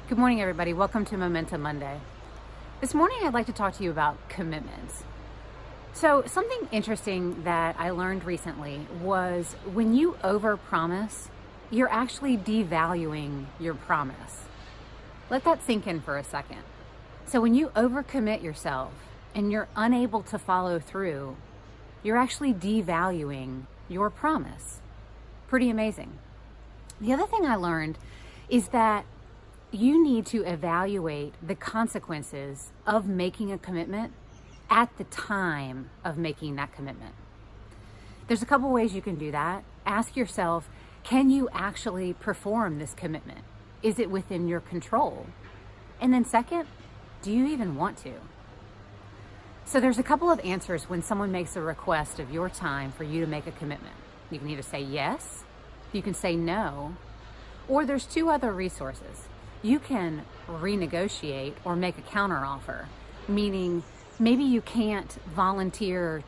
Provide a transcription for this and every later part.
Good morning, everybody. Welcome to Momentum Monday. This morning, I'd like to talk to you about commitments. So something interesting that I learned recently was when you overpromise, you're actually devaluing your promise. Let that sink in for a second. So when you overcommit yourself and you're unable to follow through, you're actually devaluing your promise. Pretty amazing. The other thing I learned is that you need to evaluate the consequences of making a commitment at the time of making that commitment. There's a couple ways you can do that. Ask yourself, can you actually perform this commitment? Is it within your control? And then second, do you even want to? So there's a couple of answers when someone makes a request of your time for you to make a commitment. You can either say yes, you can say no, or there's two other resources. You can renegotiate or make a counteroffer, meaning maybe you can't volunteer,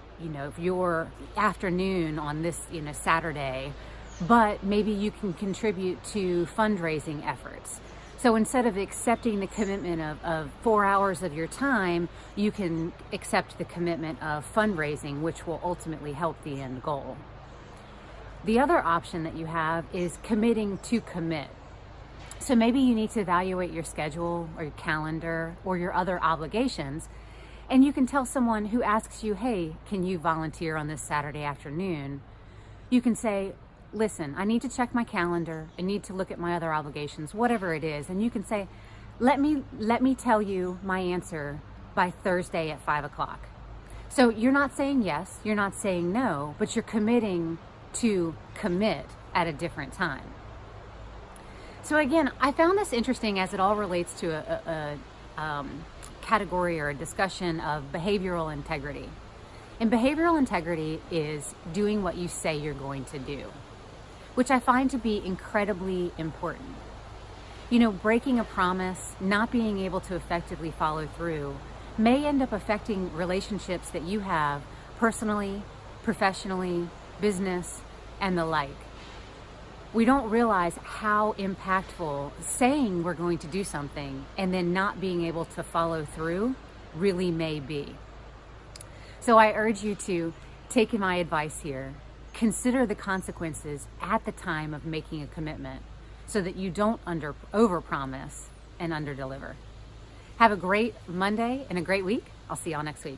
your afternoon on this, Saturday, but maybe you can contribute to fundraising efforts. So instead of accepting the commitment of 4 hours of your time, you can accept the commitment of fundraising, which will ultimately help the end goal. The other option that you have is committing to commit. So maybe you need to evaluate your schedule or your calendar or your other obligations, and you can tell someone who asks you, hey, can you volunteer on this Saturday afternoon? You can say, listen, I need to check my calendar. I need to look at my other obligations, whatever it is. And you can say, let me tell you my answer by Thursday at 5 o'clock. So you're not saying yes, you're not saying no, but you're committing to commit at a different time. So again, I found this interesting as it all relates to a category or a discussion of behavioral integrity. And behavioral integrity is doing what you say you're going to do, which I find to be incredibly important. Breaking a promise, not being able to effectively follow through, may end up affecting relationships that you have personally, professionally, business, and the like. We don't realize how impactful saying we're going to do something and then not being able to follow through really may be. So I urge you to take my advice here. Consider the consequences at the time of making a commitment so that you don't overpromise and underdeliver. Have a great Monday and a great week. I'll see y'all next week.